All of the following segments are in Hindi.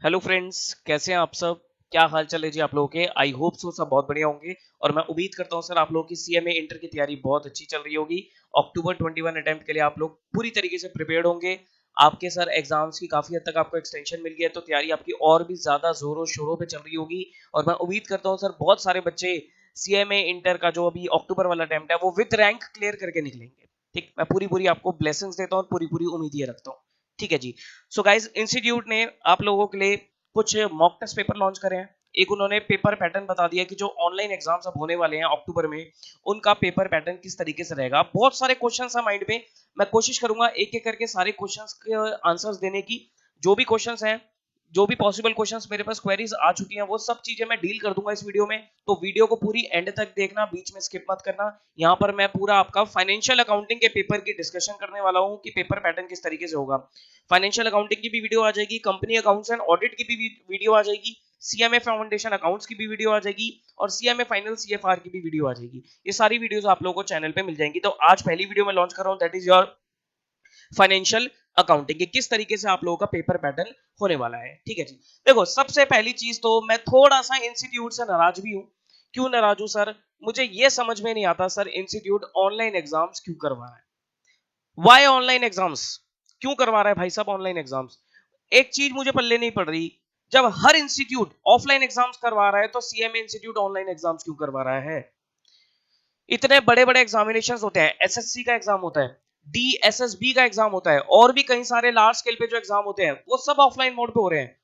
हेलो फ्रेंड्स, कैसे हैं आप सब। क्या हाल चाल है जी आप लोगों के। आई होप सो सब बहुत बढ़िया होंगे और मैं उम्मीद करता हूं सर आप लोगों की सीएमए इंटर की तैयारी बहुत अच्छी चल रही होगी। अक्टूबर 21 अटेम्प्ट के लिए आप लोग पूरी तरीके से प्रिपेयर्ड होंगे। आपके सर एग्जाम्स की काफी हद तक आपको एक्सटेंशन मिल गया है, तो तैयारी आपकी और भी ज्यादा जोरों शोरों पे चल रही होगी। और मैं उम्मीद करता हूँ सर बहुत सारे बच्चे सीएमए इंटर का जो अभी अक्टूबर वाला अटेम्प्ट है वो विद रैंक क्लियर करके निकलेंगे। ठीक, मैं पूरी पूरी आपको ब्लेसिंग्स देता हूँ और पूरी पूरी उम्मीद ये रखता हूँ। ठीक है जी। सो गाइज, इंस्टीट्यूट ने आप लोगों के लिए कुछ मॉक टेस्ट पेपर लॉन्च करे हैं। एक उन्होंने पेपर पैटर्न बता दिया कि जो ऑनलाइन एग्जाम्स अब होने वाले हैं अक्टूबर में, उनका पेपर पैटर्न किस तरीके से रहेगा। बहुत सारे क्वेश्चंस हैं माइंड में, मैं कोशिश करूंगा एक एक करके सारे क्वेश्चंस के आंसर्स देने की। जो भी क्वेश्चंस हैं, जो भी पॉसिबल क्वेश्चंस मेरे पास क्वेरीज आ चुकी हैं, वो सब चीजें मैं डील कर दूंगा इस वीडियो में। तो वीडियो को पूरी एंड तक देखना, बीच में स्किप मत करना। यहाँ पर मैं पूरा आपका फाइनेंशियल अकाउंटिंग के पेपर की डिस्कशन करने वाला हूँ कि पेपर पैटर्न किस तरीके से होगा। फाइनेंशियल अकाउंटिंग की भी वीडियो आ जाएगी, कंपनी अकाउंट्स एंड ऑडिट की भी वीडियो आ जाएगी, सीएमए फाउंडेशन अकाउंट्स की भी वीडियो आ जाएगी और सीएमए फाइनल सीएफआर की भी वीडियो आ जाएगी। ये सारी वीडियोस आप लोगों को चैनल पे मिल जाएंगी। तो आज पहली वीडियो में लॉन्च कर रहा हूं, that is your financial accounting के किस तरीके से आप लोगों का पेपर पैटर्न होने वाला है। ठीक है जी। देखो, सबसे पहली चीज तो मैं थोड़ा सा इंस्टीट्यूट से नाराज भी हूं। क्यों नाराज हूं सर? मुझे ये समझ में नहीं आता सर, इंस्टीट्यूट ऑनलाइन एग्जाम्स क्यों करवा रहा है। वाई ऑनलाइन एग्जाम्स क्यों करवा रहा है भाई साहब ऑनलाइन एग्जाम्स? एक चीज मुझे पल्ले नहीं पड़ रही, जब हर इंस्टीट्यूट ऑफलाइन एग्जाम्स करवा रहा है तो सीएमए इंस्टीट्यूट ऑनलाइन एग्जाम्स क्यों करवा रहा है। इतने बड़े बड़े एग्जामिनेशंस होते हैं, एसएससी का एग्जाम होता है, डीएसएसबी का एग्जाम होता है, और भी कई सारे लार्ज स्केल पे जो एग्जाम होते हैं वो सब ऑफलाइन मोड पे हो रहे हैं।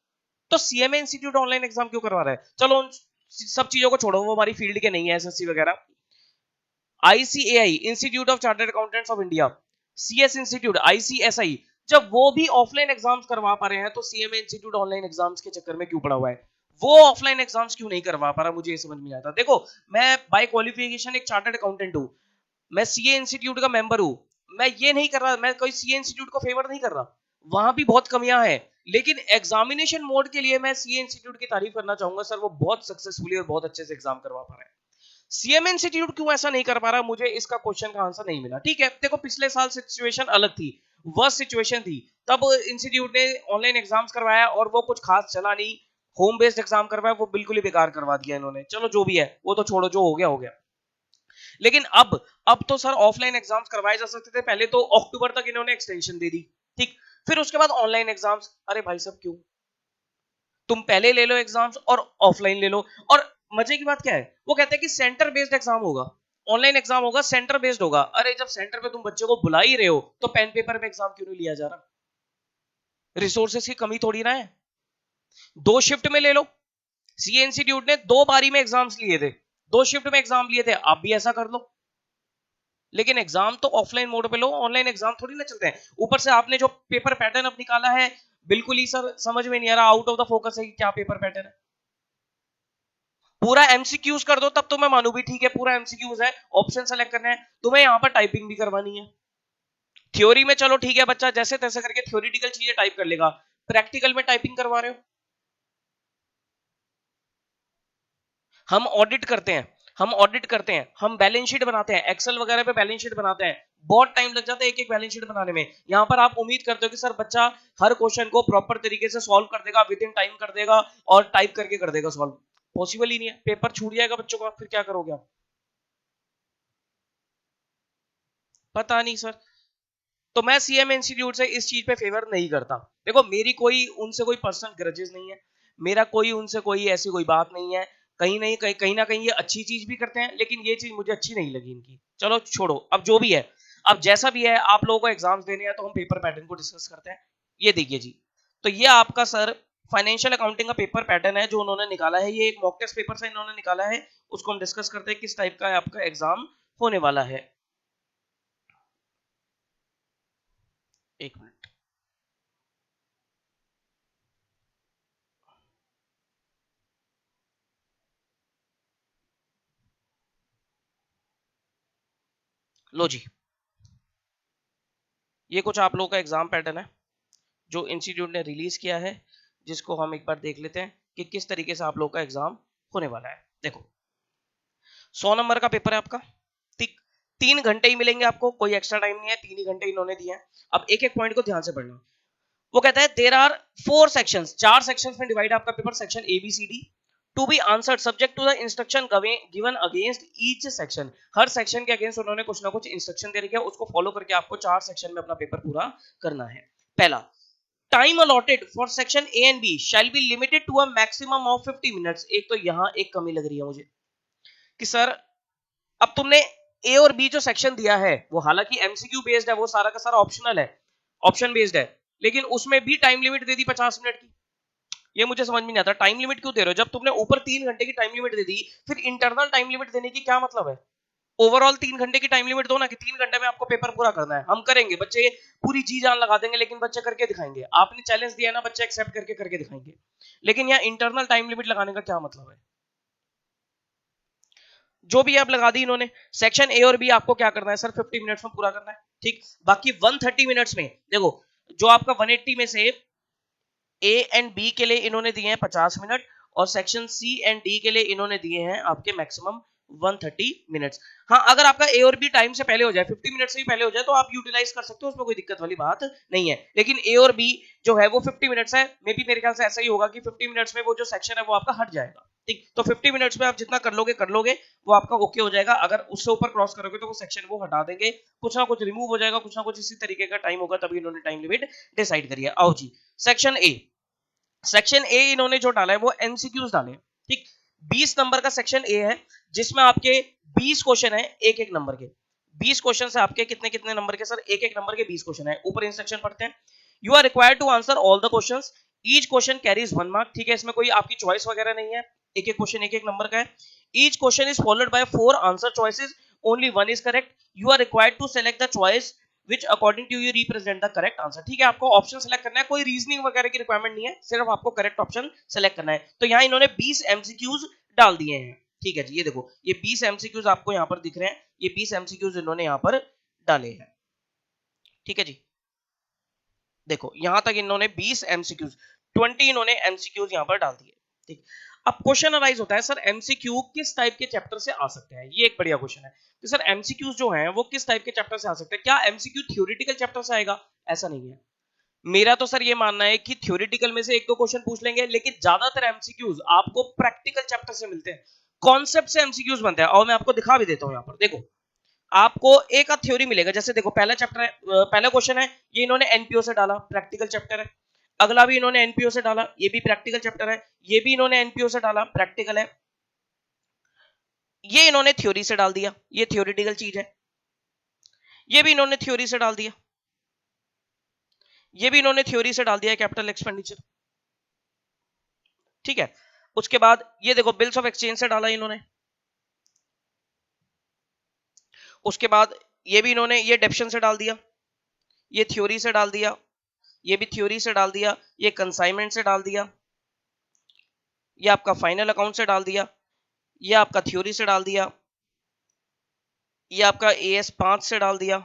तो सीएमए इंस्टीट्यूट ऑनलाइन एग्जाम क्यों करवा रहा है? चलो उन सब चीजों को छोड़ो, वो हमारी फील्ड के नहीं है एसएससी वगैरह। ICAI, institute of chartered accountants of India, CS institute, ICSI, जब वो भी ऑफलाइन एग्जाम्स करवा पा रहे हैं तो सीएमए इंस्टीट्यूट ऑनलाइन एग्जाम्स के चक्कर में क्यों पड़ा हुआ है? वो ऑफलाइन एग्जाम्स क्यों नहीं करवा पा रहा, मुझे ये समझ में नहीं आता। देखो, मैं बाय क्वालिफिकेशन एक चार्टर्ड अकाउंटेंट हूं, मैं सीए इंस्टीट्यूट का मेंबर हूं। मैं ये नहीं कर रहा, मैं कोई सीए इंस्टीट्यूट को फेवर नहीं कर रहा, वहां भी बहुत कमियां हैं। लेकिन एग्जामिनेशन मोड के लिए मैं सीए इंस्टीट्यूट की तारीफ करना चाहूंगा सर, वो बहुत सक्सेसफुली और बहुत अच्छे से एग्जाम करवा पा रहे हैं। सीएम इंस्टीट्यूट क्यों ऐसा नहीं कर पा रहा, मुझे इसका क्वेश्चन का आंसर नहीं मिला। ठीक है, देखो पिछले साल सिचुएशन अलग थी, वर्स्ट सिचुएशन थी, तब इंस्टीट्यूट ने ऑनलाइन एग्जाम्स करवाया और वो कुछ खास चला नहीं। होम बेस्ड एग्जाम करवाया, वो बिल्कुल ही बेकार करवा दिया इन्होंने। चलो जो भी है वो तो छोड़ो, जो हो गया हो गया। लेकिन अब तो सर ऑफलाइन एग्जाम्स करवाए जा सकते थे, पहले तो अक्टूबर तक इन्होंने एक्सटेंशन दे दी। ठीक, फिर उसके बाद ऑनलाइन एग्जाम्स। अरे भाई साहब क्यों? तुम पहले ले लो एग्जाम्स और ऑफलाइन ले लो। और मजे की बात क्या है, वो कहते हैं कि सेंटर बेस्ड एग्जाम होगा, ऑनलाइन एग्जाम होगा, सेंटर बेस्ड होगा। अरे जब सेंटर पे तुम बच्चे को बुला ही रहे हो तो पेन पेपर पे एग्जाम क्यों नहीं लिया जा रहा? रिसोर्सेस की कमी थोड़ी ना है। दो शिफ्ट में ले लो। सीए इंस्टीट्यूट ने दो बारी में एग्जाम्स लिए थे, दो शिफ्ट में एग्जाम लिए थे, आप भी ऐसा कर लो। लेकिन एग्जाम तो ऑफलाइन मोड पे लो, ऑनलाइन एग्जाम थोड़ी ना चलते हैं। ऊपर से आपने जो पेपर पैटर्न अब निकाला है, बिल्कुल ही सर समझ में नहीं आ रहा, आउट ऑफ द फोकस है कि क्या पेपर पैटर्न है। पूरा एमसीक्यूज कर दो तब तो मैं मानू भी, ठीक है पूरा एमसीक्यूज है, ऑप्शन सेलेक्ट करना है, तुम्हें यहां पर टाइपिंग भी करवानी है। थ्योरी में चलो ठीक है, बच्चा जैसे तैसे करके थ्योरेटिकल चीजें टाइप कर लेगा, प्रैक्टिकल में टाइपिंग करवा रहे हो। हम ऑडिट करते हैं, हम बैलेंस शीट बनाते हैं, एक्सेल वगैरह पे बैलेंस शीट बनाते हैं, बहुत टाइम लग जाता है एक एक बैलेंस शीट बनाने में। यहां पर आप उम्मीद करते हो कि सर बच्चा हर क्वेश्चन को प्रॉपर तरीके से सॉल्व कर देगा, विद इन टाइम कर देगा और टाइप करके कर देगा सॉल्व। पॉसिबल ही नहीं है, पेपर छूट जाएगा बच्चों का, फिर क्या करोगे आप? पता नहीं सर। तो मैं सीएम इंस्टीट्यूट से इस चीज पे फेवर नहीं करता। देखो, मेरी कोई उनसे कोई पर्सनल ग्रजेस नहीं है, मेरा कोई उनसे कोई ऐसी कोई बात नहीं है। कहीं ना कहीं ये अच्छी चीज भी करते हैं, लेकिन ये चीज मुझे अच्छी नहीं लगी इनकी। चलो छोड़ो, अब जो भी है, अब जैसा भी है, आप लोगों को एग्जाम्स देने हैं तो हम पेपर पैटर्न को डिस्कस करते हैं। ये देखिए जी, तो ये आपका सर फाइनेंशियल अकाउंटिंग का पेपर पैटर्न है जो उन्होंने निकाला है। ये एक मॉक टेस्ट पेपर से इन्होंने निकाला है, उसको हम डिस्कस करते हैं किस टाइप का आपका एग्जाम होने वाला है। एक मिनट। लो जी, ये कुछ आप लोगों का एग्जाम पैटर्न है जो इंस्टीट्यूट ने रिलीज किया है, जिसको हम एक बार देख लेते हैं कि किस तरीके से आप लोगों का एग्जाम होने वाला है। देखो, 100 नंबर का पेपर है आपका। ठीक, 3 घंटे ही मिलेंगे आपको, कोई एक्स्ट्रा टाइम नहीं है, 3 ही घंटे इन्होंने दिए हैं। अब एक एक पॉइंट को ध्यान से पढ़ना। वो कहता है देयर आर 4 सेक्शंस, 4 सेक्शंस में डिवाइड आपका paper, section A B C D, to be answered subject to the instruction given against each section. हर सेक्शन के अगेंस्ट उन्होंने कुछ ना कुछ इंस्ट्रक्शन दे रखे हैं, उसको फॉलो करके आपको 4 सेक्शन में अपना पेपर पूरा करना है। पहला, time allotted for section A and B shall be limited to a maximum of 50 minutes. एक तो यहां एक कमी लग रही है मुझे कि सर अब तुमने ए और बी जो सेक्शन दिया है वो हालांकि एमसीक्यू बेस्ड है, वो सारा का सारा ऑप्शनल है, ऑप्शन बेस्ड है, लेकिन उसमें भी टाइम लिमिट दे दी 50 मिनट की। ये मुझे समझ में नहीं आता, टाइम लिमिट क्यों दे रहे हो? जब तुमने ऊपर 3 घंटे की टाइम लिमिट दे दी, फिर इंटरनल टाइम लिमिट देने की क्या मतलब है? ओवरऑल 3 घंटे की टाइम लिमिट दो ना, कि 3 घंटे में आपको पेपर पूरा करना है। हम करेंगे, बच्चे पूरी जी जान लगा देंगे, लेकिन बच्चे करके दिखाएंगे। आपने चैलेंज दिया है ना, बच्चे एक्सेप्ट करके करके दिखाएंगे। लेकिन यहाँ इंटरनल टाइम लिमिट लगाने का क्या मतलब है? जो भी आप लगा दी इन्होंने, सेक्शन ए और बी आपको क्या करना है सर? 50 मिनट्स में पूरा करना है, ठीक। बाकी 130 मिनट्स में देखो, जो आपका 180 में से ए एंड बी के लिए इन्होंने दिए हैं 50 मिनट, और सेक्शन सी एंड डी के लिए इन्होंने दिए हैं आपके मैक्सिमम 130 मिनट्स। हाँ, अगर आपका ए और बी टाइम से पहले हो जाए, 50 मिनट से भी पहले हो जाए, तो आप यूटिलाइज कर सकते हो, उसमें कोई दिक्कत वाली बात नहीं है। लेकिन ए और बी जो है वो 50 मिनट्स है, मे बी मेरे ख्याल से ऐसा ही होगा कि 50 मिनट्स में वो जो सेक्शन है वो आपका हट जाएगा, ठीक। तो 50 मिनट्स में आप जितना कर लोगे वो आपका ओके हो जाएगा। अगर उससे ऊपर क्रॉस करोगे तो वो सेक्शन वो हटा देंगे, कुछ ना कुछ रिमूव हो जाएगा, कुछ ना कुछ इसी तरीके का टाइम होगा, तभी इन्होंने टाइम लिमिट डिसाइड करी है। आओ जी, सेक्शन ए। सेक्शन ए इन्होंने जो डाला है वो एमसीक्यूज डाले, ठीक। 20 नंबर का सेक्शन ए है, जिसमें आपके 20 क्वेश्चन है, एक एक नंबर के। 20 क्वेश्चन है आपके, कितने कितने नंबर के सर? एक एक नंबर के 20 क्वेश्चन है। ऊपर इंस्ट्रक्शन पढ़ते हैं, you are required to answer all the questions, each question carries 1 mark, ठीक है। इसमें कोई आपकी चॉइस वगैरह नहीं है, एक एक क्वेश्चन एक एक नंबर का है। Each question is followed by 4 answer choices, only 1 is correct, you are required to select the choice which according to you represent the correct answer, ठीक है। आपको ऑप्शन सेलेक्ट करना है, कोई रीजनिंग वगैरह की रिक्वायरमेंट नहीं है, सिर्फ आपको करेक्ट ऑप्शन सेलेक्ट करना है। तो यहाँ इन्होंने 20 एमसीक्यूज डाल दिए हैं, ठीक है जी। ये देखो, ये 20 एमसीक्यूज आपको यहाँ पर दिख रहे हैं, ये 20 एमसीक्यूज इन्होंने यहाँ पर डाले हैं, ठीक है जी। देखो यहां तक इन्होंने 20 एमसीक्यूज, 20 इन्होंने एमसीक्यूज यहाँ पर डाल दिए, ठीक। अब क्वेश्चन अराइज होता है, सर एमसीक्यू किस टाइप के चैप्टर से आ सकते हैं? ये एक बढ़िया क्वेश्चन है कि सर एमसीक्यूज जो हैं वो किस टाइप के चैप्टर से आ सकते हैं? क्या एमसीक्यू थ्योरेटिकल चैप्टर से आएगा? ऐसा नहीं है। मेरा तो सर ये मानना है कि थ्योरेटिकल में से एक दो क्वेश्चन पूछ लेंगे, लेकिन ज्यादातर एमसीक्यूज आपको प्रैक्टिकल चैप्टर से मिलते हैं, कॉन्सेप्ट से एमसीक्यूज बनते हैं। और मैं आपको दिखा भी देता हूं, यहाँ पर देखो, आपको एक थ्योरी मिलेगा। जैसे देखो, पहला चैप्टर है, पहला क्वेश्चन है, ये इन्होंने एनपीओ से डाला, प्रैक्टिकल चैप्टर है। अगला भी इन्होंने एनपीओ से डाला, ये भी प्रैक्टिकल चैप्टर है। ये भी इन्होंने एनपीओ से डाला, प्रैक्टिकल है। ये इन्होंने थ्योरी से डाल दिया, ये थ्योरेटिकल चीज है। ये भी इन्होंने थ्योरी से डाल दिया, ये भी इन्होंने थ्योरी से डाल दिया, कैपिटल एक्सपेंडिचर, ठीक है। उसके बाद ये देखो, बिल्स ऑफ एक्सचेंज से डाला इन्होंने। उसके बाद ये भी इन्होंने ये डेप्शन से डाल दिया, ये थ्योरी से डाल दिया, ये भी थ्योरी से डाल दिया, ये कंसाइनमेंट से डाल दिया, ये आपका फाइनल अकाउंट से डाल दिया, ये आपका थ्योरी से डाल दिया, ये आपका एएस 5 से डाल दिया,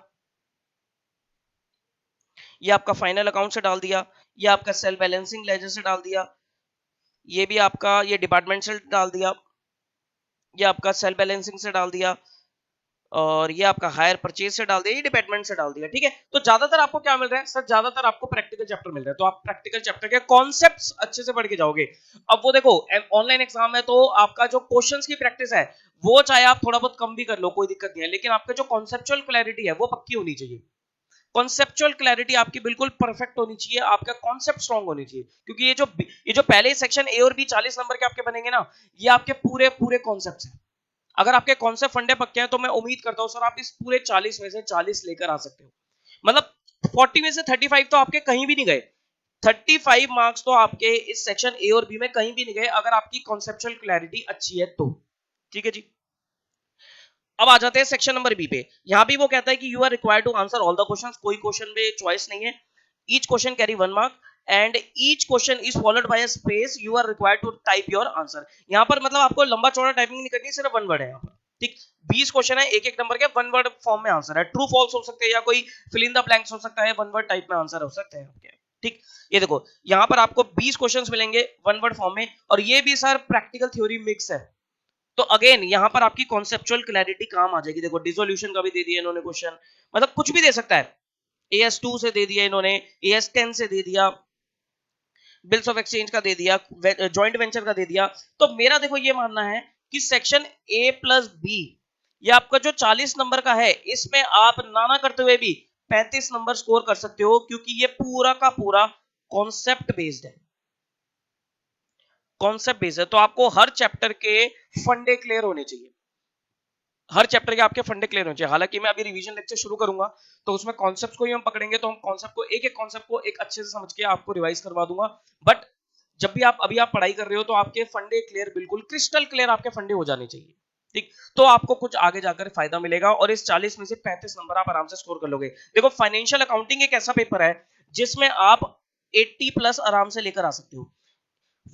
ये आपका फाइनल अकाउंट से डाल दिया, ये आपका सेल बैलेंसिंग लेजर से डाल दिया, ये भी आपका ये डिपार्टमेंट से डाल दिया, ये आपका सेल बैलेंसिंग से डाल दिया, और ये आपका हायर परचेज से डाल दिया, ये डिपार्टमेंट से डाल दिया, ठीक है। तो ज्यादातर आपको क्या मिल रहा है सर? ज्यादातर आपको प्रैक्टिकल चैप्टर मिल रहा है, तो आप प्रैक्टिकल चैप्टर के कॉन्सेप्ट्स अच्छे से पढ़ के जाओगे। अब वो देखो, ऑनलाइन एग्जाम है तो आपका जो क्वेश्चंस की प्रैक्टिस है वो चाहे आप थोड़ा बहुत कम भी कर लो, कोई दिक्कत नहीं है, लेकिन आपका जो कॉन्सेप्चुअल क्लैरिटी है वो पक्की होनी चाहिए। कॉन्सेप्चुअल क्लैरिटी आपकी बिल्कुल परफेक्ट होनी चाहिए, आपका कॉन्सेप्ट स्ट्रांग होनी चाहिए, क्योंकि ये जो पहले सेक्शन ए और बी 40 नंबर के आपके बनेंगे ना, ये आपके पूरे पूरे कॉन्सेप्ट्स हैं। अगर आपके कॉन्सेप्ट फंडे पक्के हैं तो मैं उम्मीद करता हूं सर आप इस पूरे 40 में से 40 लेकर आ सकते हो। मतलब 40 में से 35 तो आपके कहीं भी नहीं गए, 35 मार्क्स तो आपके इस सेक्शन ए और बी में कहीं भी नहीं गए, अगर आपकी कॉन्सेप्चुअल क्लैरिटी अच्छी है तो, ठीक है जी। अब आ जाते हैं सेक्शन नंबर बी पे। यहां भी वो कहता है कि you are required to answer all the questions, कोई क्वेश्चन में चॉइस नहीं है। Each question carry 1 mark and each question is followed by a space, you are required to type your answer. यहां पर मतलब आपको लंबा चौड़ा टाइपिंग नहीं करनी, सिर्फ वन वर्ड है यहां पर, ठीक। 20 क्वेश्चन है, एक एक नंबर के, वन वर्ड फॉर्म में आंसर है, ट्रू फॉल्स हो सकते हैं या कोई फिल इन द ब्लैंक्स हो सकता है, वन वर्ड टाइप में आंसर हो सकते हैं आपके, ठीक। ये देखो, यहां पर आपको 20 क्वेश्चंस मिलेंगे वन वर्ड फॉर्म में, और ये भी सर प्रैक्टिकल थ्योरी मिक्स है। तो अगेन यहां पर आपकी कॉन्सेप्चुअल क्लैरिटी काम आ जाएगी। देखो, डिसोल्यूशन का भी दे दिया इन्होंने क्वेश्चन, मतलब कुछ भी दे सकता है, AS2 से दे दिया इन्होंने, AS10 से दे दिया, बिल्स ऑफ एक्सचेंज का दे दिया, जॉइंट वेंचर का दे दिया। तो मेरा देखो ये मानना है कि सेक्शन A प्लस बी, ये आपका जो 40 नंबर का है, इसमें आप नाना करते हुए भी 35 नंबर स्कोर कर सकते हो, क्योंकि ये पूरा का पूरा कॉन्सेप्ट बेस्ड है, कॉन्सेप्ट बेस्ड है। तो आपको हर चैप्टर के फंडे क्लियर होने चाहिए, हर चैप्टर के आपके फंडे क्लियर होने चाहिए। हालांकि मैं अभी रिवीजन लेक्चर शुरू करूंगा तो उसमें कॉन्सेप्ट को ही हम पकड़ेंगे, तो हम कॉन्सेप्ट को एक एक कॉन्सेप्ट को एक अच्छे से समझ के आपको रिवाइज करवा दूंगा। बट जब भी आप अभी आप पढ़ाई कर रहे हो तो आपके फंडे क्लियर, बिल्कुल क्रिस्टल क्लियर आपके फंडे हो जाने चाहिए, ठीक। तो आपको कुछ आगे जाकर फायदा मिलेगा और इस 40 में से 35 नंबर आप आराम से स्कोर कर लोगे। देखो फाइनेंशियल अकाउंटिंग एक ऐसा पेपर है जिसमें आप 80 प्लस आराम से लेकर आ सकते हो।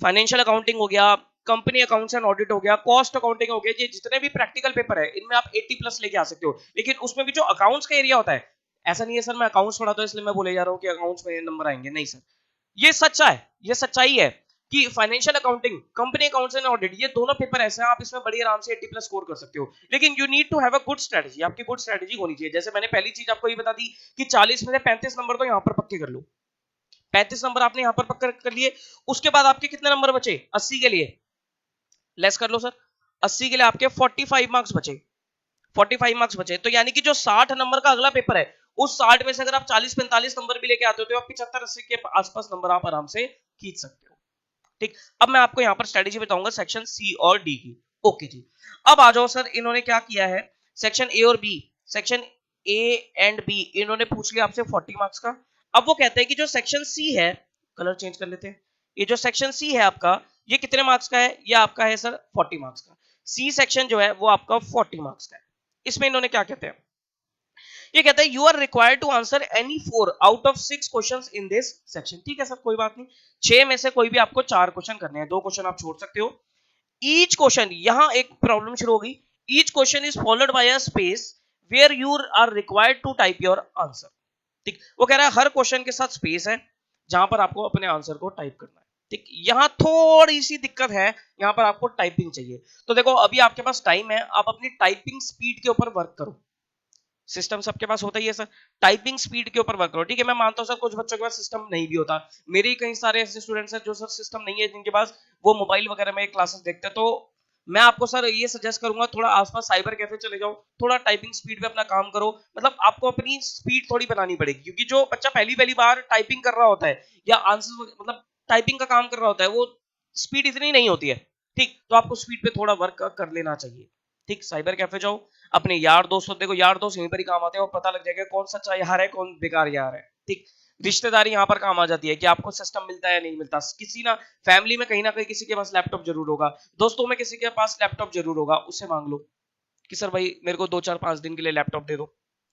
फाइनेंशियल अकाउंटिंग हो गया, कंपनी अकाउंट्स एंड ऑडिट हो गया, कॉस्ट अकाउंटिंग हो गया, ये जितने भी प्रैक्टिकल पेपर है इनमें आप 80 प्लस लेके आ सकते हो। लेकिन उसमें भी जो अकाउंट्स का एरिया होता है, ऐसा नहीं है सर मैं अकाउंट्स पढ़ाता हूं इसलिए मैं बोले जा रहा हूं कि अकाउंट्स में नंबर आएंगे, नहीं सर, ये सच्चा है, ये सच्चाई है कि financial accounting, company accounts and audit, ये दोनों पेपर ऐसे हैं आप इसमें बड़ी आराम से 80 प्लस स्कोर कर सकते हो। लेकिन you need to have a good strategy, आपकी गुड स्ट्रेटजी होनी चाहिए। जैसे मैंने पहली चीज आपको ये बता दी कि 40 में से 35 नंबर तो यहां पर पक्के कर लो, 35 नंबर आपने यहां पर पक्का कर लिए। उसके बाद आपके कितने नंबर बचे 80 के लिए, लेस कर लो सर, 80 के लिए आपके 45 मार्क्स बचे, 45 मार्क्स बचे। तो यानी कि जो 60 नंबर का अगला पेपर है, उस 60 में से अगर आप 40-45 नंबर भी लेके आते हो तो आप 75-80 के आसपास नंबर आप आराम से खींच सकते हो, ठीक। अब मैं आपको यहाँ पर स्ट्रेटेजी बताऊंगा सेक्शन सी और डी की। ओके जी, अब आ जाओ सर, इन्होंने क्या किया है, सेक्शन ए और B, section A and B इन्होंने पूछ लिया आपसे 40 मार्क्स का। अब वो कहते हैं कि जो सेक्शन सी है, कलर चेंज कर लेते हैं, ये जो सेक्शन सी है आपका, ये कितने मार्क्स का है, ये आपका है सर 40 मार्क्स का। सी सेक्शन जो है वो आपका 40 मार्क्स का है। इसमें इन्होंने क्या कहते हैं, ये कहता है you are required to answer any 4 out of 6 questions in this section. ठीक है सर, कोई बात नहीं, 6 में से कोई भी आपको 4 क्वेश्चन करने हैं, 2 क्वेश्चन आप छोड़ सकते हो। ईच क्वेश्चन, यहां एक प्रॉब्लम शुरू होगी, each question is followed by a space where you are required to type your answer. ठीक, वो कह रहा है हर क्वेश्चन के साथ स्पेस है जहां पर आपको अपने आंसर को टाइप करना है। ठीक, यहां थोड़ी सी दिक्कत है, यहां पर आपको टाइपिंग चाहिए। तो देखो अभी आपके पास टाइम है, आप अपनी टाइपिंग स्पीड के ऊपर वर्क करो। सिस्टम सबके पास होता ही है सर, टाइपिंग स्पीड के ऊपर वर्क करो। ठीक है, मैं मानता हूं सर कुछ बच्चों के पास सिस्टम नहीं भी होता, मेरे ही कई सारे ऐसे स्टूडेंट्स हैं जो सर सिस्टम नहीं है जिनके पास, वो मोबाइल वगैरह में क्लासेस देखते हैं। तो मैं आपको सर ये सजेस्ट करूंगा थोड़ा आसपास साइबर कैफे चले जाओ, थोड़ा टाइपिंग स्पीड पे अपना काम करो। मतलब आपको अपनी स्पीड थोड़ी बनानी पड़ेगी, क्योंकि जो बच्चा पहली पहली बार टाइपिंग कर रहा होता है या आंसर मतलब टाइपिंग का काम कर रहा होता है, वो स्पीड इतनी नहीं होती है। ठीक, तो आपको स्पीड पे थोड़ा वर्क कर लेना चाहिए। ठीक, साइबर कैफे जाओ, अपने यार दोस्तों, देखो यार दोस्त यहीं पर ही काम आते हैं और पता लग जाएगा कौन सच्चा यार है कौन बेकार यार है। ठीक, रिश्तेदारी यहाँ पर काम आ जाती है कि आपको सिस्टम मिलता है या नहीं मिलता। किसी ना फैमिली में कहीं ना कहीं किसी के पास लैपटॉप जरूर होगा, दोस्तों में किसी के पास लैपटॉप जरूर होगा, उससे मांग लो कि सर भाई मेरे को 2-4-5 दिन के लिए लैपटॉप दे दो।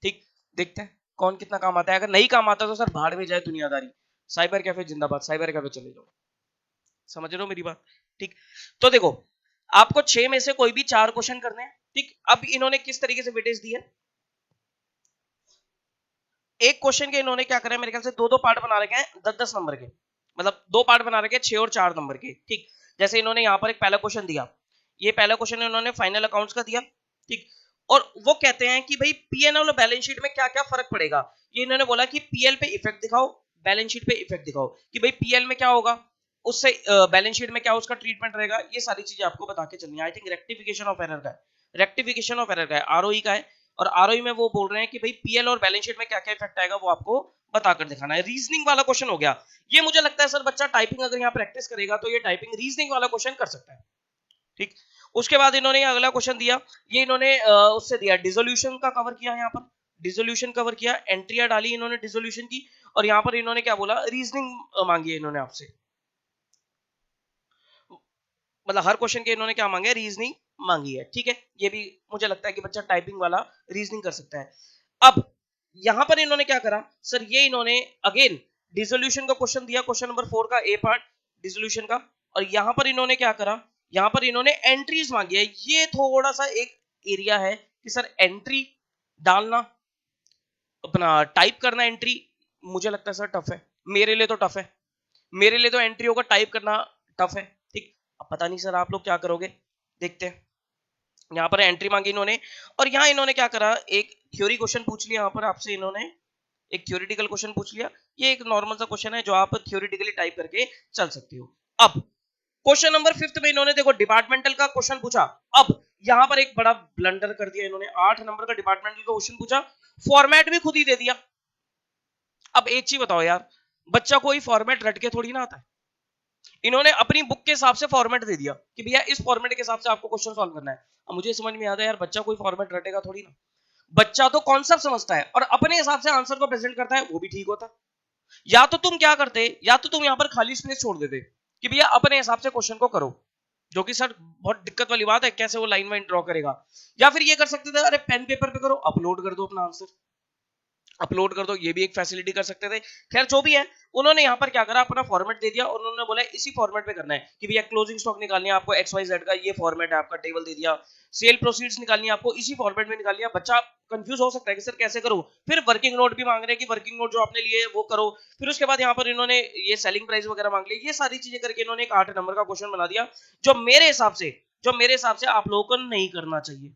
ठीक, देखते हैं कौन कितना काम आता है। अगर नहीं काम आता तो सर भाड़ में जाए दुनियादारी, साइबर कैफे जिंदाबाद, साइबर कैफे चले जाओ। समझ रहे हो मेरी बात? ठीक, तो देखो आपको 6 में से कोई भी 4 क्वेश्चन करने हैं। ठीक, अब इन्होंने किस तरीके से वेटेज दी है, एक क्वेश्चन के इन्होंने क्या करा है, मेरे ख्याल से 2-2 पार्ट बना रखे हैं 10-10 नंबर के, मतलब 2 पार्ट बना रखे हैं 6 और 4 नंबर के। ठीक, जैसे इन्होंने यहाँ पर एक पहला क्वेश्चन दिया, ये पहला क्वेश्चन इन्होंने फाइनल अकाउंट्स का दिया। ठीक, और वो कहते हैं कि भाई पीएनएल और बैलेंस शीट में क्या क्या फर्क पड़ेगा। ये इन्होंने बोला कि पीएल पे इफेक्ट दिखाओ, बैलेंस शीट पे इफेक्ट दिखाओ, कि भाई पीएल में क्या होगा, उससे बैलेंस शीट में क्या उसका ट्रीटमेंट रहेगा। ये सारी चीजें आपको बता के चलनी है। I think rectification of error का है, रेक्टिफिकेशन ऑफ एरर का है, आरओई का है। और आरओई में वो बोल रहे हैं कि भाई पीएल और बैलेंस शीट में क्या क्या इफेक्ट आएगा वो आपको बताकर दिखाना है। रीजनिंग वाला क्वेश्चन हो गया। ये मुझे लगता है सर बच्चा टाइपिंग अगर यहाँ प्रैक्टिस करेगा तो ये टाइपिंग रीजनिंग वाला क्वेश्चन कर सकता है। ठीक, उसके बाद इन्होंने अगला क्वेश्चन दिया, ये इन्होंने उससे दिया डिसोल्यूशन का कवर किया, यहाँ पर डिसोल्यूशन कवर किया, एंट्रिया डाली इन्होंने डिसोल्यूशन की, और यहाँ पर इन्होंने क्या बोला, रीजनिंग मांगी है इन्होंने आपसे। मतलब हर क्वेश्चन के इन्होंने क्या मांगे, रीजनिंग मांगी है। ठीक है, ये भी मुझे लगता है कि बच्चा टाइपिंग वाला रीजनिंग कर सकता है। अब यहां पर इन्होंने क्या करा सर, ये इन्होंने अगेन डिसोल्यूशन का क्वेश्चन दिया, क्वेश्चन नंबर 4 का ए पार्ट डिसोल्यूशन का, और यहां पर इन्होंने क्या करा, यहां पर इन्होंने एंट्रीज मांगी है। ये थोड़ा सा एक एरिया है कि सर एंट्री डालना, अपना टाइप करना एंट्री, मुझे लगता है सर टफ है, मेरे लिए तो टफ है, मेरे लिए तो एंट्री होगा टाइप करना टफ है। ठीक, अब पता नहीं सर आप लोग क्या करोगे, देखते हैं। यहाँ पर एंट्री मांगी इन्होंने, और यहाँ इन्होंने क्या करा, एक थ्योरी क्वेश्चन पूछ लिया यहाँ पर आपसे इन्होंने, एक थ्योरेटिकल क्वेश्चन पूछ लिया, ये एक नॉर्मल सा क्वेश्चन है जो आप थ्योरेटिकली टाइप करके चल सकते हो। अब क्वेश्चन नंबर 5 में इन्होंने देखो डिपार्टमेंटल का क्वेश्चन पूछा। अब यहां पर एक बड़ा ब्लंडर कर दिया इन्होंने, 8 नंबर का डिपार्टमेंटल का क्वेश्चन पूछा, फॉर्मेट भी खुद ही दे दिया। अब एक चीज बताओ यार, बच्चा कोई फॉर्मेट रट के थोड़ी ना आता है, इन्होंने अपनी बुक के हिसाब से फॉर्मेट दे दिया कि भैया इस फॉर्मेट के हिसाब से आपको क्वेश्चन सॉल्व करना है। अब मुझे समझ में आता है यार, बच्चा कोई फॉर्मेट रटेगा थोड़ी ना, बच्चा तो कॉन्सेप्ट समझता है और अपने हिसाब से आंसर को प्रेजेंट करता है, वो भी ठीक होता। या तो तुम क्या करते, या तो तुम यहां पर खाली स्पेस छोड़ देते कि भैया अपने हिसाब से क्वेश्चन को करो, जो कि सर बहुत दिक्कत वाली बात है, कैसे वो लाइन वाइन ड्रॉ करेगा। या फिर ये कर सकते थे, अरे पेन पेपर पे करो, अपलोड कर दो अपना आंसर, अपलोड कर दो, ये भी एक फैसिलिटी कर सकते थे। खैर जो भी है, उन्होंने यहाँ पर क्या करा, अपना फॉर्मेट दे दिया और उन्होंने बोला इसी फॉर्मेट पे करना है कि भैया क्लोजिंग स्टॉक निकालनी है आपको XYZ का, ये फॉर्मेट है आपका, टेबल दे दिया। सेल प्रोसीड्स निकालनी है आपको, इसी फॉर्मेट में निकालनी है। बच्चा कंफ्यूज हो सकता है कि सर कैसे करूं, फिर वर्किंग नोट भी मांग रहे हैं कि वर्किंग नोट जो आपने लिए वो करो। फिर उसके बाद यहाँ पर इन्होंने ये सेलिंग प्राइस वगैरह मांग ली, ये सारी चीजें करके इन्होंने एक 8 नंबर का क्वेश्चन बना दिया, जो मेरे हिसाब से आप लोगों को नहीं करना चाहिए,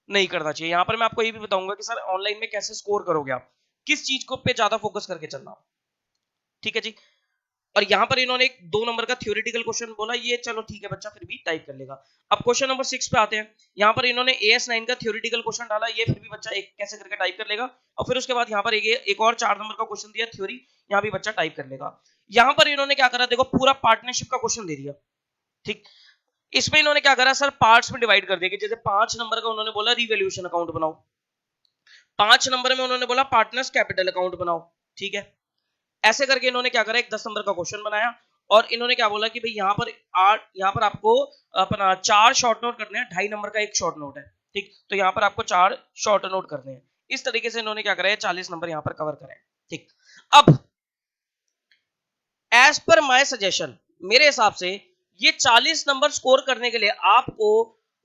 नहीं करना चाहिए। यहां पर मैं आपको ये भी बताऊंगा कि सर ऑनलाइन में कैसे स्कोर करोगे आप, किस चीज को पे ज्यादा फोकस करके चलना, ठीक है जी। और यहां पर इन्होंने एक 2 नंबर का थ्योरेटिकल क्वेश्चन बोला, ये चलो ठीक है, बच्चा फिर भी टाइप कर लेगा। अब क्वेश्चन नंबर 6 पे आते हैं। यहां पर इन्होंने AS9 का थ्योरेटिकल क्वेश्चन डाला, ये फिर भी बच्चा एक कैसे करके टाइप कर लेगा। और फिर उसके बाद यहां पर एक और 4 नंबर का क्वेश्चन दिया थ्योरी, यहां भी बच्चा टाइप कर लेगा। यहां पर इन्होंने क्या करा, देखो पूरा पार्टनरशिप का क्वेश्चन दे दिया, ठीक। इसमें इन्होंने क्या करा सर, पार्ट्स में डिवाइड कर दिया कि जैसे 5 नंबर का उन्होंने बोला रिवैल्यूएशन अकाउंट बनाओ, 5 नंबर में उन्होंने बोला पार्टनर्स कैपिटल अकाउंट बनाओ, ठीक है। ऐसे करके इन्होंने क्या करा, एक 10 नंबर का क्वेश्चन बनाया और इन्होंने क्या बोला कि भाई यहाँ पर आपको अपना 4 शॉर्ट नोट करने हैं, 2.5 नंबर का एक शॉर्ट नोट है, ठीक। तो यहाँ पर आपको 4 शॉर्ट नोट करने हैं। इस तरीके से इन्होंने क्या करा है, 40 नंबर यहाँ पर कवर करे, ठीक। अब एज पर माय सजेशन, मेरे हिसाब से ये 40 नंबर स्कोर करने के लिए आपको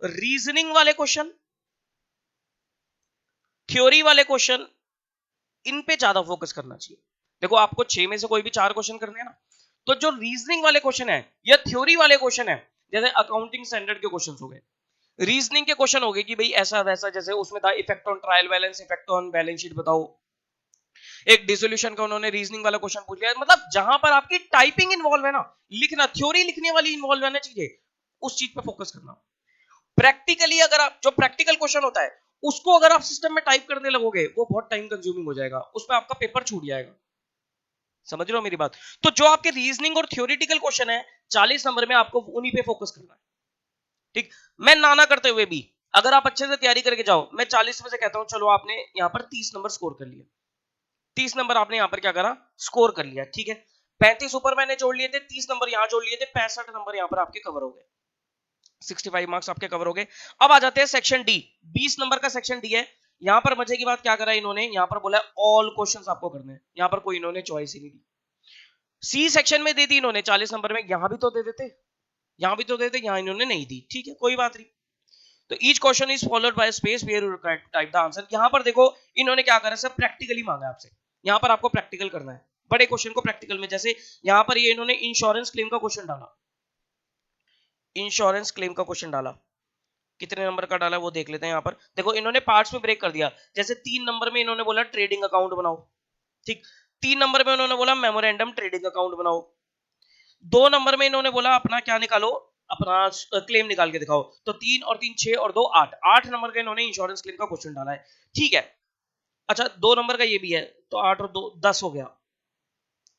रीजनिंग वाले क्वेश्चन, थ्योरी वाले क्वेश्चन, इन पे ज्यादा फोकस करना चाहिए। देखो आपको 6 में से कोई भी 4 क्वेश्चन करने हैं ना, तो जो रीजनिंग वाले क्वेश्चन है या थ्योरी वाले क्वेश्चन है, जैसे अकाउंटिंग स्टैंडर्ड के क्वेश्चन हो गए, रीजनिंग के क्वेश्चन हो गए कि भाई ऐसा वैसा, जैसे उसमें था effect on trial balance, effect on balance sheet बताओ। एक डिसोल्यूशन का उन्होंने रीजनिंग वाला क्वेश्चन पूछ लिया, मतलब जहां पर आपकी टाइपिंग इन्वॉल्व है ना, लिखना, थ्योरी लिखने वाली इन्वॉल्व है ना चीजें, उस चीज पे फोकस करना। प्रैक्टिकली अगर आप, जो प्रैक्टिकल क्वेश्चन होता है उसको अगर आप सिस्टम में टाइप करने लगोगे, वो बहुत टाइम कंज्यूमिंग हो जाएगा, उसमें आपका पेपर छूट जाएगा। समझ रहे हो मेरी बात। तो जो आपके रीजनिंग और थ्योरेटिकल क्वेश्चन है 40 नंबर में, आपको उन्हीं पे फोकस करना है, ठीक। मैं नाना करते हुए भी अगर आप अच्छे से तैयारी करके जाओ, मैं 40 में से कहता हूं चलो आपने यहां पर 30 नंबर स्कोर कर लिया, 30 नंबर आपने यहां पर क्या करा, स्कोर कर लिया, ठीक है। 35 ऊपर मैंने जोड़ लिए थे, 30 नंबर यहां जोड़ लिए थे, 65 नंबर यहां पर आपके कवर हो गए, 65 मार्क्स आपके कवर हो गए। अब आ जाते हैं सेक्शन डी, 20 नंबर का सेक्शन डी है। यहां पर मजे की बात क्या करा इन्होंने, यहां पर बोला ऑल क्वेश्चंस आपको करने हैं, यहां पर कोई इन्होंने चॉइस ही नहीं दी। सी सेक्शन में दे दी इन्होंने 40 नंबर में, यहां भी तो दे देते, यहां भी तो दे देते, यहां इन्होंने नहीं दी, ठीक है कोई बात नहीं। तो each question is followed by space where you type the answer. यहां पर देखो इन्होंने क्या करा, सब प्रैक्टिकली मांगा आपसे, यहां पर आपको प्रैक्टिकल करना है, बड़े क्वेश्चन को प्रैक्टिकल में। जैसे यहां पर ये इन्होंने इंश्योरेंस क्लेम का क्वेश्चन डाला, इंश्योरेंस क्लेम का क्वेश्चन डाला, कितने नंबर का डाला वो देख लेते हैं। यहाँ पर देखो इन्होंने पार्ट्स में ब्रेक कर दिया, जैसे 3 नंबर में इन्होंने बोला ट्रेडिंग अकाउंट बनाओ, ठीक। 3 नंबर में उन्होंने बोला मेमोरेंडम ट्रेडिंग अकाउंट बनाओ। 2 नंबर में इन्होंने बोला अपना क्या निकालो, अपना क्लेम निकाल के दिखाओ। तो 3 और 3 6 और 2 8, 8 नंबर का इन्होंने इंश्योरेंस क्लेम का क्वेश्चन डाला है, ठीक है। अच्छा 2 नंबर का ये भी है, तो 8 और 2 10 हो गया।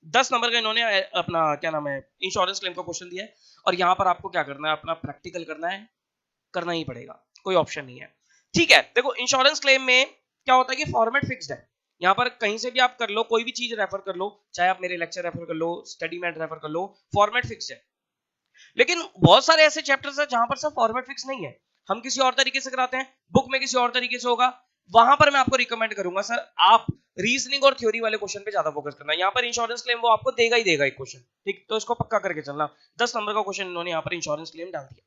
10 नंबर का इन्होंने अपना क्या नाम है, इंश्योरेंस क्लेम का क्वेश्चन दिया है। और यहां पर आपको क्या करना है, अपना प्रैक्टिकल करना है, करना ही पड़ेगा, कोई ऑप्शन नहीं है, ठीक है। देखो इंश्योरेंस क्लेम में क्या होता है कि फॉर्मेट फिक्स्ड है, यहां पर कहीं से भी आप कर लो, कोई भी चीज रेफर कर लो, चाहे आप मेरे लेक्चर रेफर कर लो, स्टडी मैट रेफर कर लो, फॉर्मेट फिक्स है। लेकिन बहुत सारे ऐसे चैप्टर्स है जहां पर सर फॉर्मेट फिक्स नहीं है, हम किसी और तरीके से कराते हैं, बुक में किसी और तरीके से होगा, वहां पर मैं आपको रिकमेंड करूंगा सर आप रीजनिंग और थ्योरी वाले क्वेश्चन पे ज्यादा फोकस करना। यहाँ पर इंश्योरेंस क्लेम वो आपको देगा ही देगा एक क्वेश्चन, ठीक, तो इसको पक्का करके चलना। 10 नंबर का क्वेश्चन इन्होंने यहाँ पर इंश्योरेंस क्लेम डाल दिया।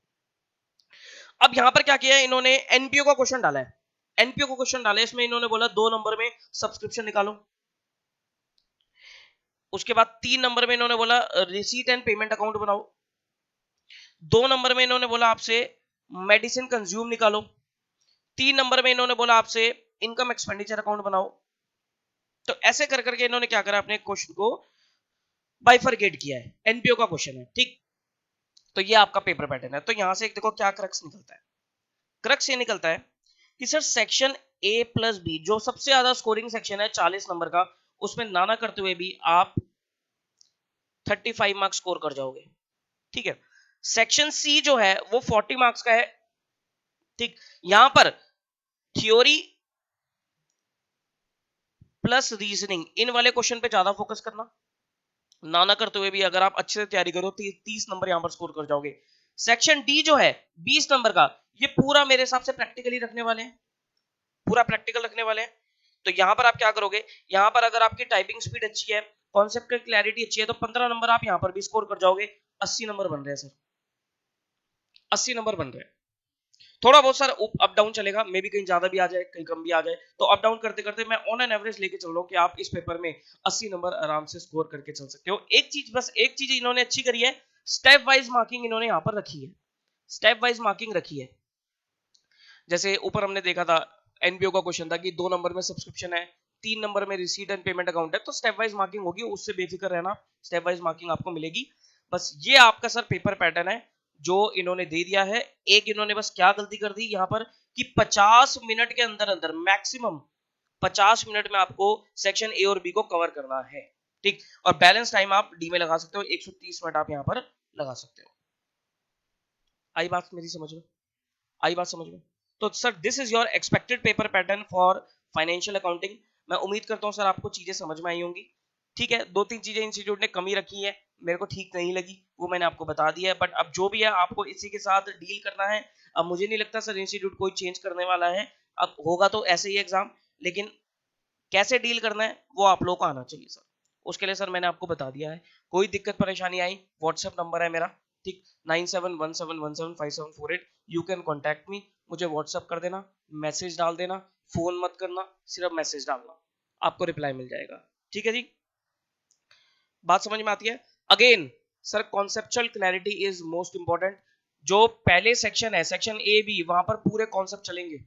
अब यहां पर क्या किया है इन्होंने, एनपीओ का क्वेश्चन डाला है, एनपीओ का क्वेश्चन डाला है, इसमें इन्होंने बोला 2 नंबर में सब्सक्रिप्शन निकालो। उसके बाद 3 नंबर में इन्होंने बोला रिसीट एंड पेमेंट अकाउंट बनाओ। 2 नंबर में इन्होंने बोला आपसे मेडिसिन कंज्यूम निकालो। 3 नंबर में इन्होंने बोला आपसे इनकम एक्सपेंडिचर अकाउंट बनाओ। तो ऐसे कर करके इन्होंने क्या करा, अपने क्वेश्चन को बाइफरकेट किया है, एनपीओ का क्वेश्चन है, ठीक। तो ये आपका पेपर पैटर्न है। तो यहां से एक देखो क्या क्रक्स निकलता है। क्रक्स ये निकलता है कि sir section A plus B जो सबसे ज्यादा स्कोरिंग सेक्शन है 40 नंबर का, उसमें नाना करते हुए भी आप 35 मार्क्स स्कोर कर जाओगे, ठीक है। सेक्शन सी जो है वो 40 मार्क्स का है, ठीक। यहां पर थ्योरी प्लस रीजनिंग इन वाले क्वेश्चन पे ज्यादा फोकस करना, नाना करते हुए भी अगर आप अच्छे से तैयारी करो तो 30 नंबर यहां पर स्कोर कर जाओगे। सेक्शन डी जो है 20 नंबर का, ये पूरा मेरे हिसाब से प्रैक्टिकली रखने वाले हैं, पूरा प्रैक्टिकल रखने वाले हैं। तो यहां पर आप क्या करोगे, यहां पर अगर आपकी टाइपिंग स्पीड अच्छी है, कॉन्सेप्ट की क्लैरिटी अच्छी है, तो 15 नंबर आप यहां पर भी स्कोर कर जाओगे। 80 नंबर बन रहे हैं सर, 80 नंबर बन रहे हैं। थोड़ा बहुत सर अप डाउन चलेगा, मे भी कहीं ज्यादा भी आ जाए कहीं कम भी आ जाए, तो अप डाउन करते करते मैं ऑन एन एवरेज लेके चल रहा हूं कि आप इस पेपर में 80 नंबर आराम से स्कोर करके चल सकते हो। एक चीज, बस एक चीज इन्होंने अच्छी करी है, स्टेप वाइज मार्किंग इन्होंने यहां पर रखी है, स्टेप वाइज मार्किंग रखी है। जैसे ऊपर हमने देखा था एनपीओ का क्वेश्चन था कि 2 नंबर में सब्सक्रिप्शन है, 3 नंबर में रिसीट एंड पेमेंट अकाउंट है, तो स्टेप वाइज मार्किंग होगी, उससे बेफिक्र रहना, स्टेप वाइज मार्किंग आपको मिलेगी। बस ये आपका सर पेपर पैटर्न है जो इन्होंने दे दिया है। एक इन्होंने बस क्या गलती कर दी यहाँ पर कि 50 मिनट के अंदर अंदर, मैक्सिमम 50 मिनट में आपको सेक्शन ए और बी को कवर करना है, ठीक। और बैलेंस टाइम आप डी में लगा सकते हो, 130 मिनट आप यहाँ पर लगा सकते हो। आई बात मेरी समझ में, आई बात समझ में। तो sir this is your expected paper pattern for financial accounting. मैं उम्मीद करता हूं सर आपको चीजें समझ में आई होंगी, ठीक है। 2-3 चीजें इंस्टीट्यूट ने कमी रखी है, मेरे को ठीक नहीं लगी, वो मैंने आपको बता दिया है, बट अब जो भी है आपको इसी के साथ डील करना है। अब मुझे नहीं लगता सर इंस्टीट्यूट कोई चेंज करने वाला है, अब होगा तो ऐसे ही एग्जाम, लेकिन कैसे डील करना है वो आप लोगों को आना चाहिए सर। उसके लिए सर मैंने आपको बता दिया है। कोई दिक्कत परेशानी आई, व्हाट्सएप नंबर है मेरा, ठीक, 9717175748, यू कैन कॉन्टैक्ट मी। मुझे व्हाट्सएप कर देना, मैसेज डाल देना, फोन मत करना, सिर्फ मैसेज डालना, आपको रिप्लाई मिल जाएगा, ठीक है जी। बात समझ में आती है। Again sir conceptual clarity is most important. जो पहले सेक्शन है, सेक्शन ए बी, वहां पर पूरे कॉन्सेप्ट चलेंगे,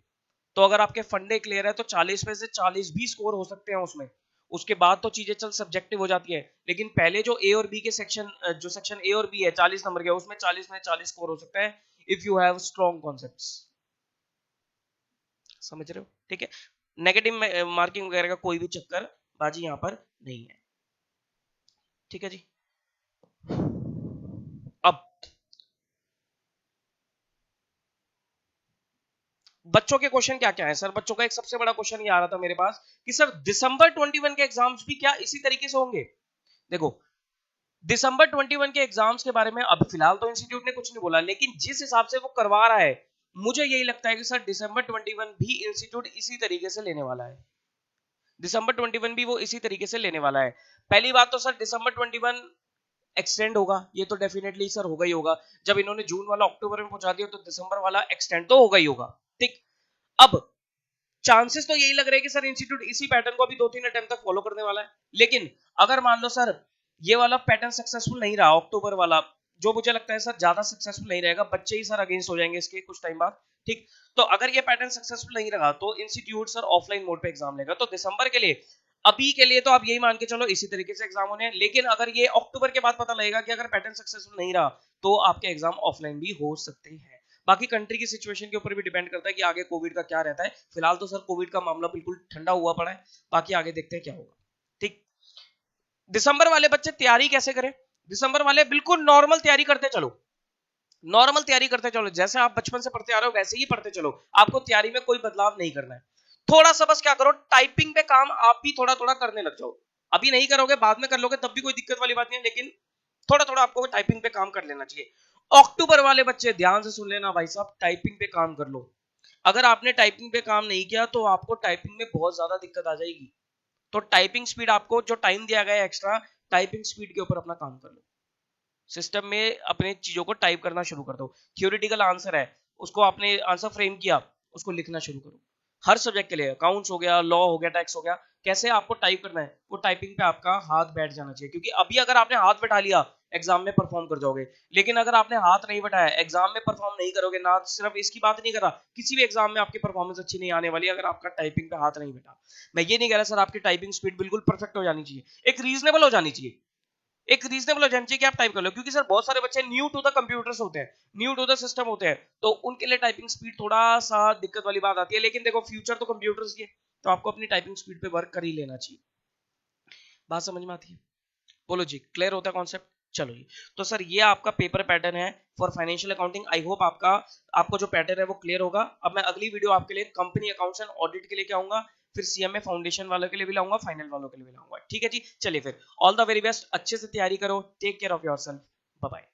तो अगर आपके फंडे क्लियर है तो 40 में से 40 भी स्कोर हो सकते हैं उसमें। उसके बाद तो चीजें चल सब्जेक्टिव हो जाती है, लेकिन पहले जो ए और बी के सेक्शन, जो सेक्शन ए और बी है 40 नंबर के, उसमें 40 में 40 स्कोर हो सकता है if you have strong concepts. समझ रहे हो, ठीक है। नेगेटिव मार्किंग वगैरह का कोई भी चक्कर बाजी यहाँ पर नहीं है, ठीक है जी। अब बच्चों के क्वेश्चन क्या क्या है सर, बच्चों का एक सबसे बड़ा क्वेश्चन ये आ रहा था मेरे पास कि सर दिसंबर 21 के एग्जाम्स भी क्या इसी तरीके से होंगे। देखो दिसंबर 21 के एग्जाम्स के बारे में अब फिलहाल तो इंस्टीट्यूट ने कुछ नहीं बोला, लेकिन जिस हिसाब से वो करवा रहा है, मुझे यही लगता है कि सर दिसंबर 21 भी इंस्टीट्यूट इसी तरीके से लेने वाला है। दिसंबर 21 भी वो इसी तरीके से लेने वाला है। पहली बात तो सर दिसंबर 21 एक्सटेंड होगा, ये तो डेफिनेटली सर होगा ही होगा। जब इन्होंने जून वाला अक्टूबर में पहुंचा दिया तो दिसंबर वाला एक्सटेंड तो होगा ही होगा, ठीक। अब चांसेस तो यही लग रहे हैं कि सर इंस्टीट्यूट इसी पैटर्न को अभी 2-3 अटेम्प्ट तक फॉलो करने वाला है। लेकिन अगर मान लो सर ये वाला पैटर्न सक्सेसफुल नहीं रहा, अक्टूबर वाला, जो मुझे लगता है सर ज्यादा सक्सेसफुल नहीं रहेगा, बच्चे ही सर अगेंस्ट हो जाएंगे इसके कुछ टाइम बाद, ठीक। तो अगर ये पैटर्न सक्सेसफुल नहीं रहा तो इंस्टीट्यूट सर ऑफलाइन मोड पे एग्जाम लेगा। तो दिसंबर के लिए, अभी के लिए तो आप यही मान के चलो इसी तरीके से एग्जाम होने हैं, लेकिन अगर ये अक्टूबर के बाद पता लगेगा कि अगर पैटर्न सक्सेसफुल नहीं रहा तो आपके एग्जाम ऑफलाइन भी हो सकते हैं। बाकी कंट्री की सिचुएशन के ऊपर भी डिपेंड करता है कि आगे कोविड का क्या रहता है। फिलहाल तो सर कोविड का मामला बिल्कुल ठंडा हुआ पड़ा है, बाकी आगे देखते हैं क्या होगा, ठीक। दिसंबर वाले बच्चे तैयारी कैसे करें, दिसंबर वाले बिल्कुल नॉर्मल तैयारी करते चलो, नॉर्मल तैयारी करते चलो, जैसे आप बचपन से पढ़ते आ रहे हो वैसे ही पढ़ते चलो, आपको तैयारी में कोई बदलाव नहीं करना है। थोड़ा सा बस क्या करो, टाइपिंग पे काम आप भी थोड़ा थोड़ा करने लग जाओ। अभी नहीं करोगे बाद में कर लोगे तब भी कोई दिक्कत वाली बात नहीं है, लेकिन थोड़ा थोड़ा आपको टाइपिंग पे काम कर लेना चाहिए। अक्टूबर वाले बच्चे ध्यान से सुन लेना भाई साहब, टाइपिंग पे काम कर लो। अगर आपने टाइपिंग पे काम नहीं किया तो आपको टाइपिंग में बहुत ज्यादा दिक्कत आ जाएगी। तो टाइपिंग स्पीड, आपको जो टाइम दिया गया है एक्स्ट्रा, टाइपिंग स्पीड के ऊपर अपना काम कर लो। सिस्टम में अपने चीजों को टाइप करना शुरू कर दो। थ्योरेटिकल आंसर है, उसको आपने आंसर फ्रेम किया, उसको लिखना शुरू करो। हर सब्जेक्ट के लिए, अकाउंट्स हो गया, लॉ हो गया, टैक्स हो गया, कैसे आपको टाइप करना है वो टाइपिंग पे आपका हाथ बैठ जाना चाहिए। क्योंकि अभी अगर आपने हाथ बैठा लिया एग्जाम में परफॉर्म कर जाओगे। लेकिन अगर आपने हाथ नहीं बटाया, एग्जाम में परफॉर्म नहीं करोगे ना, सिर्फ इसकी बात नहीं कर रहा, किसी भी एग्जाम में आपकी परफॉर्मेंस अच्छी नहीं आने वाली अगर आपका टाइपिंग पे हाथ नहीं बटा। मैं ये नहीं कह रहा सर आपकी टाइपिंग स्पीड बिल्कुल परफेक्ट हो जानी चाहिए, एक रीजनेबल हो जानी चाहिए, एक रीजनेबल हो जानी चाहिए कि आप टाइप कर लो, क्योंकि सर बहुत सारे बच्चे न्यू टू द कंप्यूटर्स होते हैं, न्यू टू द सिस्टम होते हैं, तो उनके लिए टाइपिंग स्पीड थोड़ा सा दिक्कत वाली बात आती है। लेकिन देखो फ्यूचर तो कंप्यूटर्स की है, तो आपको अपनी टाइपिंग स्पीड पे वर्क कर ही लेना चाहिए। बात समझ में आती है? बोलो जी, क्लियर होता है कॉन्सेप्ट? चलो जी, तो सर ये आपका पेपर पैटर्न है for financial accounting. I hope आपको जो पैटर्न है वो क्लियर होगा। अब मैं अगली वीडियो आपके लिए कंपनी अकाउंट्स एंड ऑडिट के लिए क्या आऊंगा, फिर सीएमए फाउंडेशन वालों के लिए भी लाऊंगा, फाइनल वालों के लिए भी लाऊंगा। ठीक है जी, चलिए फिर ऑल द वेरी बेस्ट, अच्छे से तैयारी करो, take care of yourself, bye bye.